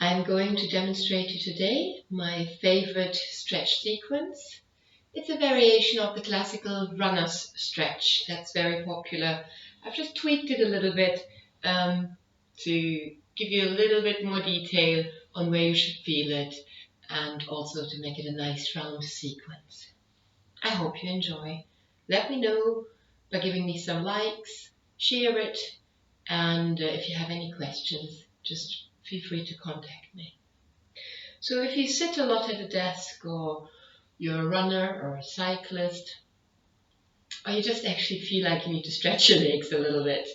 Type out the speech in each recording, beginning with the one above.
I'm going to demonstrate to you today my favorite stretch sequence. It's a variation of the classical runner's stretch that's very popular. I've just tweaked it a little bit to give you a little bit more detail on where you should feel it and also to make it a nice round sequence. I hope you enjoy. Let me know by giving me some likes, share it, and if you have any questions, just feel free to contact me. So if you sit a lot at a desk, or you're a runner or a cyclist, or you just actually feel like you need to stretch your legs a little bit,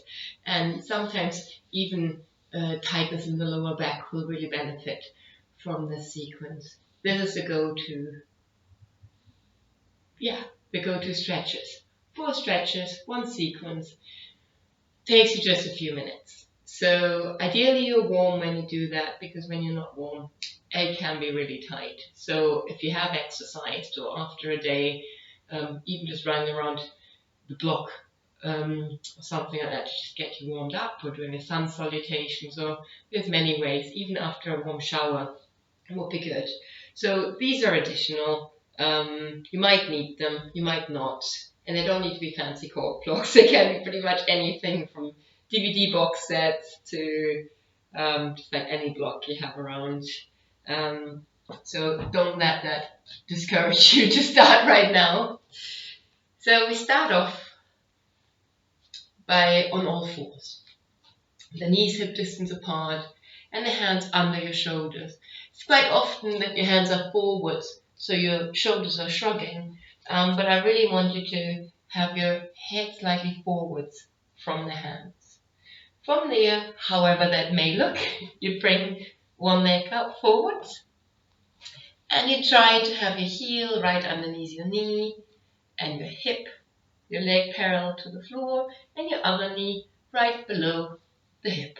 and sometimes even tightness in the lower back will really benefit from this sequence. This is the go-to stretches. 4 stretches, 1 sequence, takes you just a few minutes. So ideally you're warm when you do that, because when you're not warm, it can be really tight. So if you have exercised, or after a day, even just running around the block or something like that to just get you warmed up, or doing a sun salutations, or there's many ways, even after a warm shower would be good. So these are additional. You might need them, you might not, and they don't need to be fancy cord blocks. They can be pretty much anything from DVD box sets to just like any block you have around. So don't let that discourage you to start right now. So we start off by on all fours, the knees hip distance apart and the hands under your shoulders. It's quite often that your hands are forwards, so your shoulders are shrugging, but I really want you to have your head slightly forwards from the hands. From there, however that may look, you bring one leg up forwards, and you try to have your heel right underneath your knee, and your hip, your leg parallel to the floor, and your other knee right below the hip.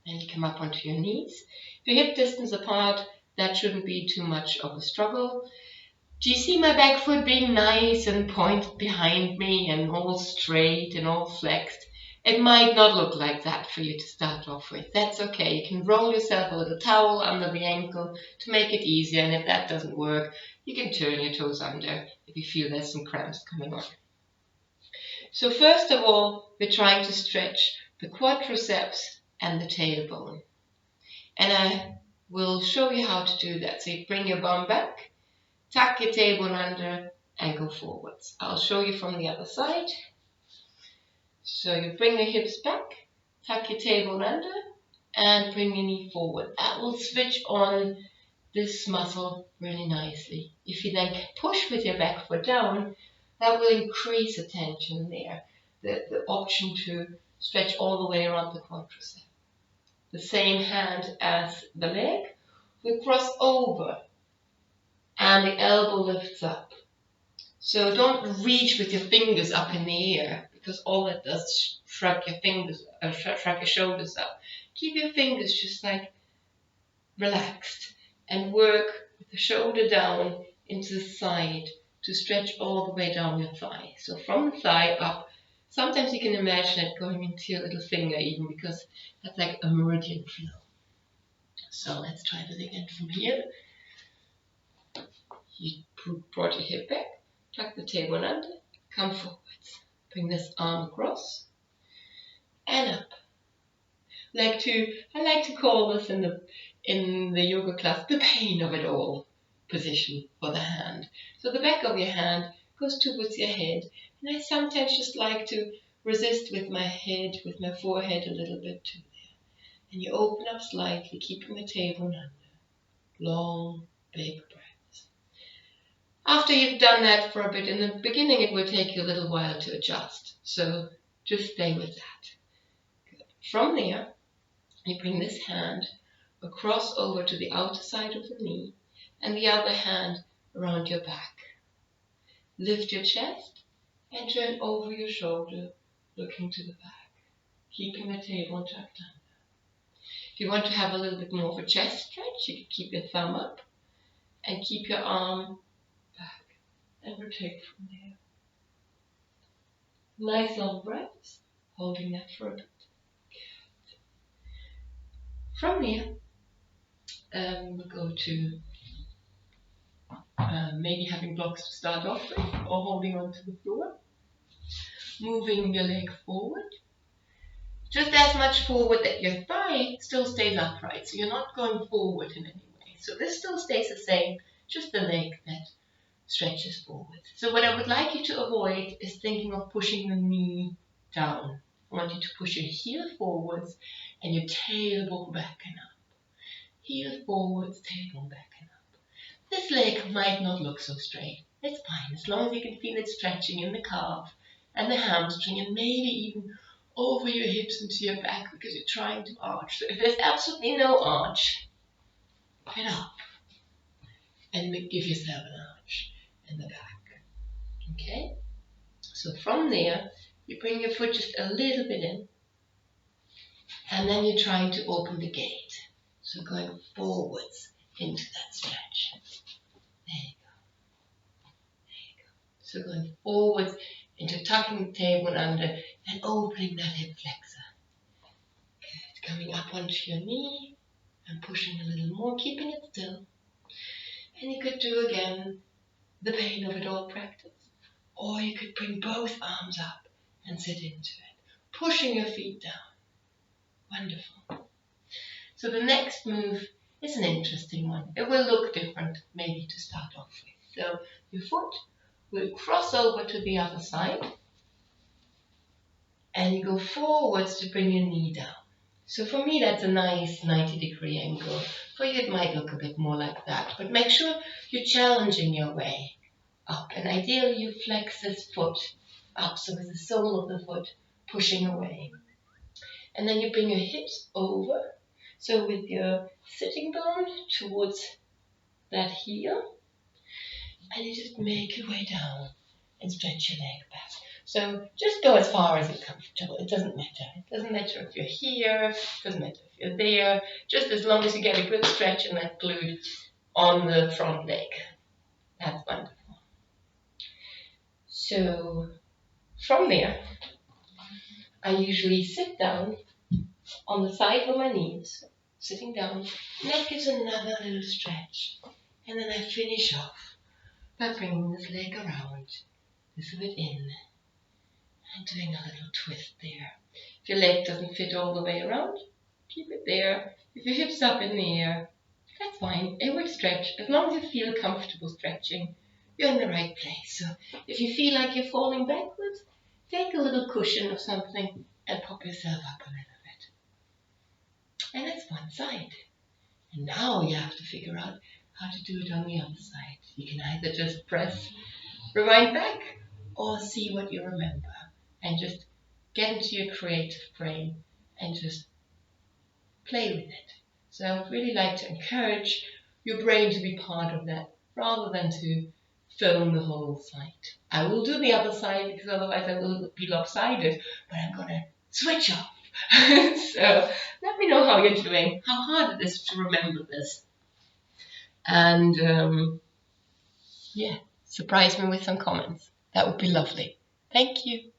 And you come up onto your knees. Your hip distance apart, that shouldn't be too much of a struggle. Do you see my back foot being nice and pointed behind me and all straight and all flexed? It might not look like that for you to start off with. That's okay. You can roll yourself a little towel under the ankle to make it easier, and if that doesn't work, you can turn your toes under if you feel there's some cramps coming on. So first of all, we're trying to stretch the quadriceps and the tailbone. And I will show you how to do that. So you bring your bum back, tuck your tailbone under, and go forwards. I'll show you from the other side. So you bring your hips back, tuck your tailbone under, and bring your knee forward. That will switch on this muscle really nicely. If you then push with your back foot down, that will increase the tension there, the option to stretch all the way around the quadricep. The same hand as the leg will cross over, and the elbow lifts up. So don't reach with your fingers up in the air, because all that does is shrug your fingers, shrug your shoulders up. Keep your fingers just like relaxed and work with the shoulder down into the side to stretch all the way down your thigh. So from the thigh up, sometimes you can imagine it going into your little finger even, because that's like a meridian flow. So let's try that again from here. You brought your hip back, tuck the tailbone under, come forwards. Bring this arm across and up. I like to call this in the yoga class the pain of it all position for the hand. So the back of your hand goes towards your head, and I sometimes just like to resist with my head, with my forehead a little bit to there. And you open up slightly, keeping the tailbone under. Long, big breaths. After you've done that for a bit, in the beginning it will take you a little while to adjust, so just stay with that. Good. From there, you bring this hand across over to the outer side of the knee, and the other hand around your back. Lift your chest and turn over your shoulder, looking to the back, keeping the tailbone tucked under. If you want to have a little bit more of a chest stretch, you can keep your thumb up and keep your arm back and rotate from there. Nice long breaths, holding that for a bit. From there, We'll go to maybe having blocks to start off with, or holding onto the floor. Moving your leg forward. Just as much forward that your thigh still stays upright. So you're not going forward in any way. So this still stays the same, just the leg that stretches forward. So what I would like you to avoid is thinking of pushing the knee down. I want you to push your heel forwards and your tailbone back and up. Heel forwards, tailbone back and up. This leg might not look so straight. It's fine, as long as you can feel it stretching in the calf and the hamstring, and maybe even over your hips into your back because you're trying to arch. So if there's absolutely no arch, get up and give yourself an arch in the back. Okay? So from there, you bring your foot just a little bit in, and then you're trying to open the gate. So going forwards into that stretch. There you go. There you go. So going forwards into tucking the tailbone under and opening that hip flexor. Good. Coming up onto your knee and pushing a little more, keeping it still. And you could do again the pain of it all practice. Or you could bring both arms up and sit into it, pushing your feet down. Wonderful. So the next move is an interesting one. It will look different maybe to start off with. So your foot will cross over to the other side and you go forwards to bring your knee down. So for me that's a nice 90-degree angle. For you it might look a bit more like that, but make sure you're challenging your way up, and ideally you flex this foot up, so with the sole of the foot pushing away. And then you bring your hips over, so with your sitting bone towards that heel, and you just make your way down and stretch your leg back. So just go as far as you're comfortable. It doesn't matter. It doesn't matter if you're here, it doesn't matter if you're there, just as long as you get a good stretch in that glute on the front leg. That's wonderful. So from there, I usually sit down on the side of my knees, sitting down, and that gives another little stretch. And then I finish off by bringing this leg around, this bit in, and doing a little twist there. If your leg doesn't fit all the way around, keep it there. If your hips up in the air, that's fine. It will stretch. As long as you feel comfortable stretching, you're in the right place. So if you feel like you're falling backwards, take a little cushion or something and pop yourself up a little bit. And that's one side. And now you have to figure out how to do it on the other side. You can either just press rewind back or see what you remember and just get into your creative brain and just play with it. So I would really like to encourage your brain to be part of that rather than to film the whole side. I will do the other side because otherwise I will be lopsided, but I'm going to switch off. So let me know how you're doing, how hard it is to remember this. And yeah, surprise me with some comments. That would be lovely. Thank you.